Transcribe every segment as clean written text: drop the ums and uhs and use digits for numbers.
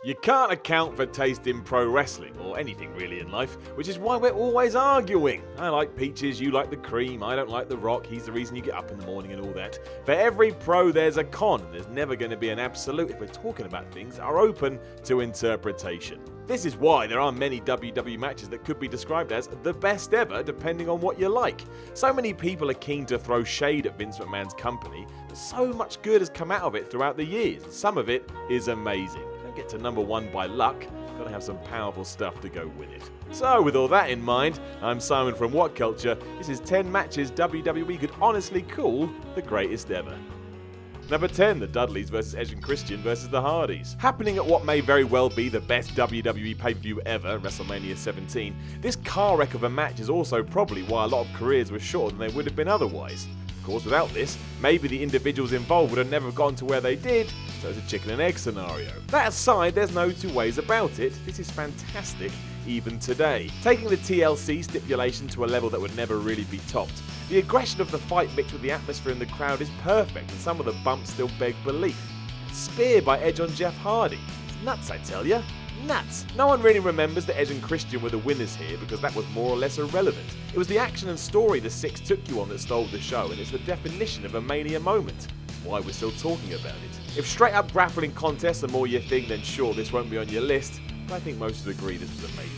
You can't account for taste in pro wrestling, or anything really in life, which is why we're always arguing. I like peaches, you like the cream, I don't like the Rock, he's the reason you get up in the morning and all that. For every pro there's a con, and there's never going to be an absolute if we're talking about things that are open to interpretation. This is why there are many WWE matches that could be described as the best ever, depending on what you like. So many people are keen to throw shade at Vince McMahon's company, but so much good has come out of it throughout the years, and some of it is amazing. Don't get to number one by luck, gotta have some powerful stuff to go with it. So with all that in mind, I'm Simon from What Culture. This is 10 matches WWE could honestly call the greatest ever. Number 10, the Dudleys vs Edge and Christian vs the Hardys. Happening at what may very well be the best WWE pay-per-view ever, WrestleMania 17, this car wreck of a match is also probably why a lot of careers were shorter than they would have been otherwise. Of course, without this, maybe the individuals involved would have never gotten to where they did, so it's a chicken and egg scenario. That aside, there's no two ways about it, this is fantastic even today. Taking the TLC stipulation to a level that would never really be topped, the aggression of the fight mixed with the atmosphere in the crowd is perfect, and some of the bumps still beg belief. Spear by Edge on Jeff Hardy. It's nuts, I tell ya. Nuts. No one really remembers that Edge and Christian were the winners here because that was more or less irrelevant. It was the action and story the Six took you on that stole the show, and it's the definition of a Mania moment. Why we're still talking about it. If straight up grappling contests are more your thing, then sure, this won't be on your list, but I think most would agree this was amazing.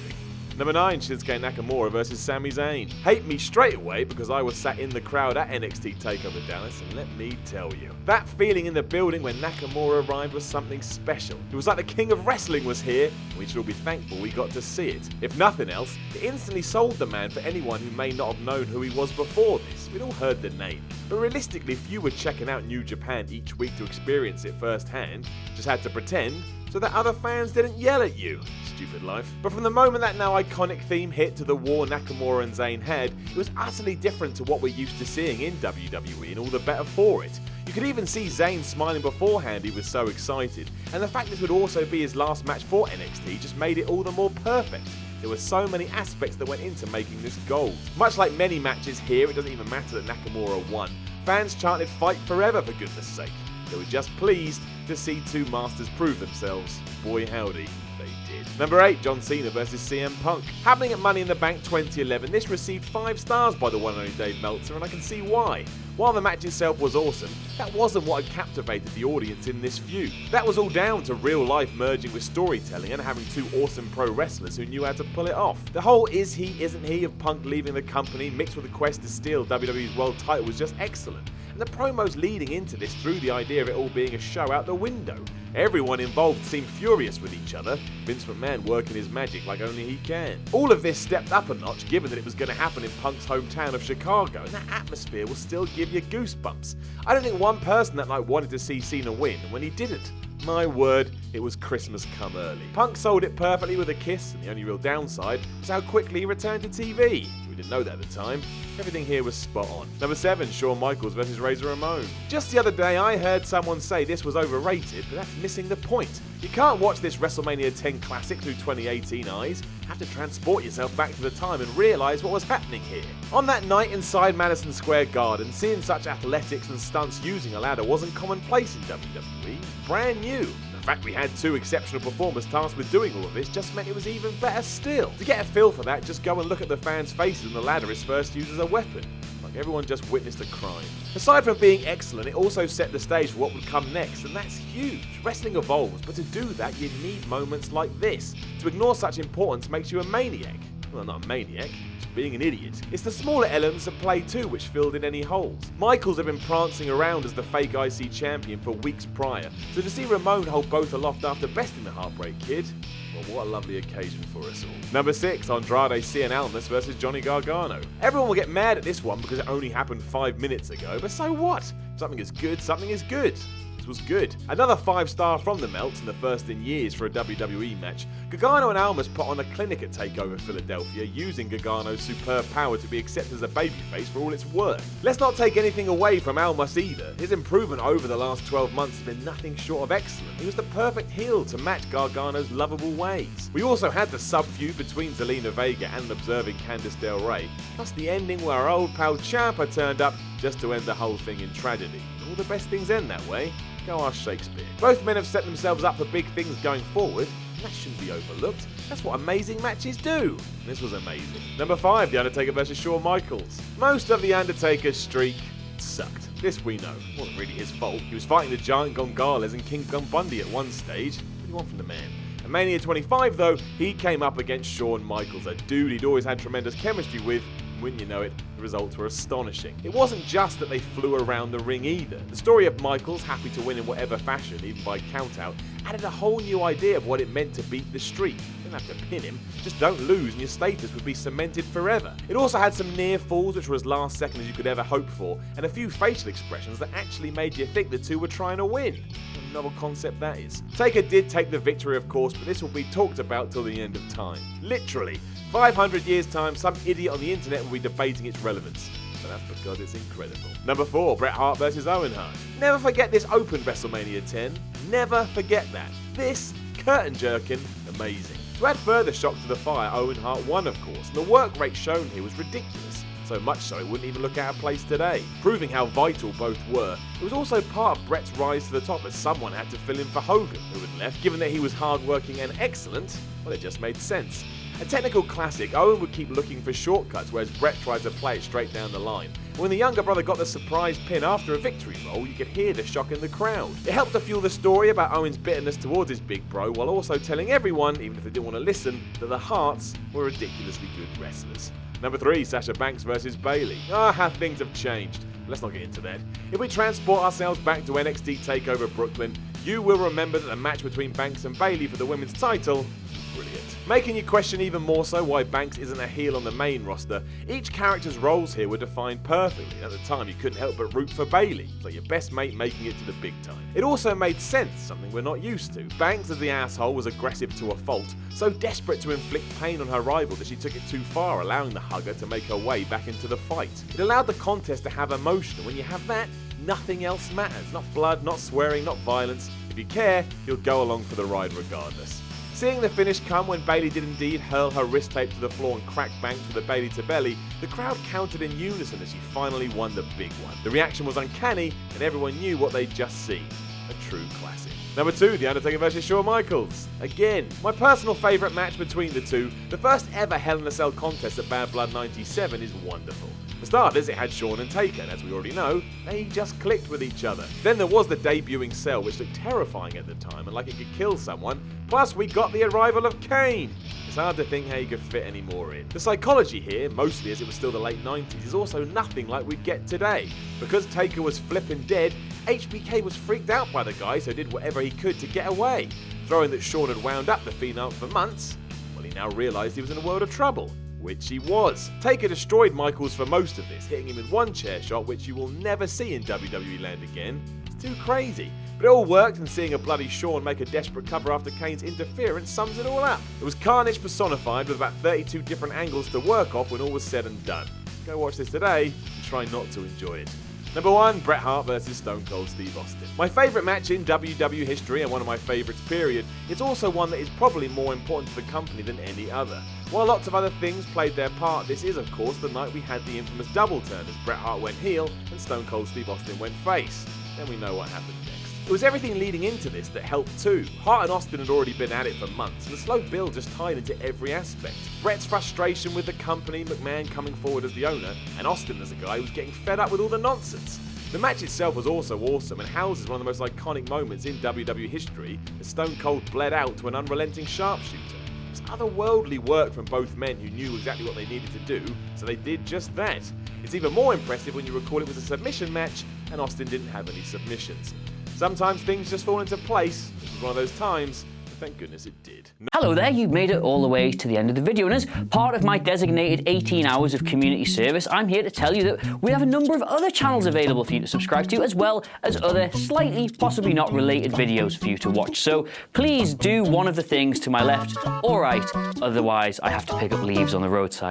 Number 9, Shinsuke Nakamura vs Sami Zayn. Hate me straight away because I was sat in the crowd at NXT TakeOver Dallas, and let me tell you, that feeling in the building when Nakamura arrived was something special. It was like the king of wrestling was here, and we should all be thankful we got to see it. If nothing else, it instantly sold the man for anyone who may not have known who he was before this. We'd all heard the name. But realistically, if you were checking out New Japan each week to experience it firsthand, just had to pretend so that other fans didn't yell at you. Stupid life. But from the moment that now iconic theme hit to the war Nakamura and Zayn had, it was utterly different to what we're used to seeing in WWE, and all the better for it. You could even see Zayn smiling beforehand, he was so excited. And the fact this would also be his last match for NXT just made it all the more perfect. There were so many aspects that went into making this gold. Much like many matches here, it doesn't even matter that Nakamura won. Fans chanted fight forever for goodness sake. They were just pleased to see two masters prove themselves. Boy howdy, they did. Number 8, John Cena vs CM Punk. Happening at Money in the Bank 2011, this received 5 stars by the one and only Dave Meltzer, and I can see why. While the match itself was awesome, that wasn't what had captivated the audience in this view. That was all down to real life merging with storytelling and having two awesome pro wrestlers who knew how to pull it off. The whole is he, isn't he of Punk leaving the company mixed with the quest to steal WWE's world title was just excellent. And the promos leading into this threw the idea of it all being a show out the window. Everyone involved seemed furious with each other, Vince McMahon working his magic like only he can. All of this stepped up a notch given that it was going to happen in Punk's hometown of Chicago, and that atmosphere will still give you goosebumps. I don't think one person that night wanted to see Cena win when he didn't. My word, it was Christmas come early. Punk sold it perfectly with a kiss, and the only real downside was how quickly he returned to TV. We didn't know that at the time. Everything here was spot on. Number 7, Shawn Michaels vs Razor Ramon. Just the other day I heard someone say this was overrated, but that's missing the point. You can't watch this WrestleMania 10 classic through 2018 eyes. You have to transport yourself back to the time and realise what was happening here. On that night inside Madison Square Garden, seeing such athletics and stunts using a ladder wasn't commonplace in WWE. It was brand new. The fact we had 2 exceptional performers tasked with doing all of this just meant it was even better still. To get a feel for that, just go and look at the fans' faces when the ladder is first used as a weapon. Like everyone just witnessed a crime. Aside from being excellent, it also set the stage for what would come next, and that's huge. Wrestling evolves, but to do that you need moments like this. To ignore such importance makes you a maniac. Well, not a maniac, just being an idiot. It's the smaller elements of play too which filled in any holes. Michaels had been prancing around as the fake IC champion for weeks prior, so to see Ramon hold both aloft after besting the Heartbreak Kid, well, what a lovely occasion for us all. Number 6, Andrade Cien Almas vs Johnny Gargano. Everyone will get mad at this one because it only happened 5 minutes ago, but so what? If something is good, something is good. This was good. Another 5-star from the Melts, and the first in years for a WWE match. Gargano and Almas put on a clinic at TakeOver Philadelphia, using Gargano's superb power to be accepted as a babyface for all it's worth. Let's not take anything away from Almas either. His improvement over the last 12 months has been nothing short of excellent. He was the perfect heel to match Gargano's lovable ways. We also had the sub-feud between Zelina Vega and an observing Candice Del Rey, plus the ending where our old pal Ciampa turned up just to end the whole thing in tragedy. All the best things end that way. Go ask Shakespeare. Both men have set themselves up for big things going forward, and that shouldn't be overlooked. That's what amazing matches do. And this was amazing. Number 5, The Undertaker vs. Shawn Michaels. Most of The Undertaker's streak sucked. This we know. It wasn't really his fault. He was fighting the Giant Gonzalez and King Gun Bundy at one stage. What do you want from the man? At Mania 25 though, he came up against Shawn Michaels, a dude he'd always had tremendous chemistry with. Wouldn't you know it, the results were astonishing. It wasn't just that they flew around the ring either. The story of Michaels, happy to win in whatever fashion, even by countout, added a whole new idea of what it meant to beat the streak. You don't have to pin him, just don't lose and your status would be cemented forever. It also had some near falls which were as last second as you could ever hope for, and a few facial expressions that actually made you think the two were trying to win. What a novel concept that is. Taker did take the victory of course, but this will be talked about till the end of time. Literally. 500 years time, some idiot on the internet will be debating its relevance. But that's because it's incredible. Number 4, Bret Hart vs. Owen Hart. Never forget this open WrestleMania 10. Never forget that. This, curtain jerking, amazing. To add further shock to the fire, Owen Hart won of course, and the work rate shown here was ridiculous. So much so it wouldn't even look out of place today. Proving how vital both were, it was also part of Bret's rise to the top as someone had to fill in for Hogan, who had left. Given that he was hard-working and excellent, well, it just made sense. A technical classic, Owen would keep looking for shortcuts, whereas Bret tried to play it straight down the line. When the younger brother got the surprise pin after a victory roll, you could hear the shock in the crowd. It helped to fuel the story about Owen's bitterness towards his big bro, while also telling everyone, even if they didn't want to listen, that the Harts were ridiculously good wrestlers. Number 3, Sasha Banks vs. Bayley. How things have changed. Let's not get into that. If we transport ourselves back to NXT TakeOver Brooklyn, you will remember that the match between Banks and Bayley for the women's title, brilliant. Making you question even more so why Banks isn't a heel on the main roster. Each character's roles here were defined perfectly. At the time you couldn't help but root for Bayley, so your best mate making it to the big time. It also made sense, something we're not used to. Banks as the asshole was aggressive to a fault, so desperate to inflict pain on her rival that she took it too far, allowing the hugger to make her way back into the fight. It allowed the contest to have emotion, and when you have that, nothing else matters. Not blood, not swearing, not violence. If you care, you'll go along for the ride regardless. Seeing the finish come when Bayley did indeed hurl her wrist tape to the floor and crack Banks with a Bayley to belly, the crowd counted in unison as she finally won the big one. The reaction was uncanny and everyone knew what they'd just seen. A true classic. Number 2, The Undertaker vs. Shawn Michaels. Again, my personal favourite match between the two, the first ever Hell in a Cell contest at Bad Blood 97 is wonderful. For starters, it had Shawn and Taker, and as we already know, they just clicked with each other. Then there was the debuting Cell, which looked terrifying at the time and like it could kill someone, plus we got the arrival of Kane. It's hard to think how you could fit any more in. The psychology here, mostly as it was still the late 90s, is also nothing like we get today. Because Taker was flipping dead, HBK was freaked out by the guy, so did whatever he could to get away. Throwing that Shawn had wound up the Phenom for months, well, he now realised he was in a world of trouble. Which he was. Taker destroyed Michaels for most of this, hitting him with one chair shot which you will never see in WWE land again. It's too crazy. But it all worked, and seeing a bloody Shawn make a desperate cover after Kane's interference sums it all up. It was carnage personified with about 32 different angles to work off when all was said and done. Go watch this today and try not to enjoy it. Number 1, Bret Hart vs. Stone Cold Steve Austin. My favourite match in WWE history and one of my favourites period. It's also one that is probably more important to the company than any other. While lots of other things played their part, this is of course the night we had the infamous double turn as Bret Hart went heel and Stone Cold Steve Austin went face. Then we know what happened next. It was everything leading into this that helped too. Hart and Austin had already been at it for months, and the slow build just tied into every aspect. Bret's frustration with the company, McMahon coming forward as the owner, and Austin as a guy who was getting fed up with all the nonsense. The match itself was also awesome and houses one of the most iconic moments in WWE history as Stone Cold bled out to an unrelenting sharpshooter. It was otherworldly work from both men who knew exactly what they needed to do, so they did just that. It's even more impressive when you recall it was a submission match and Austin didn't have any submissions. Sometimes things just fall into place. This was one of those times, and thank goodness it did. Hello there, you've made it all the way to the end of the video, and as part of my designated 18 hours of community service, I'm here to tell you that we have a number of other channels available for you to subscribe to, as well as other slightly, possibly not related videos for you to watch. So please do one of the things to my left or right, otherwise I have to pick up leaves on the roadside.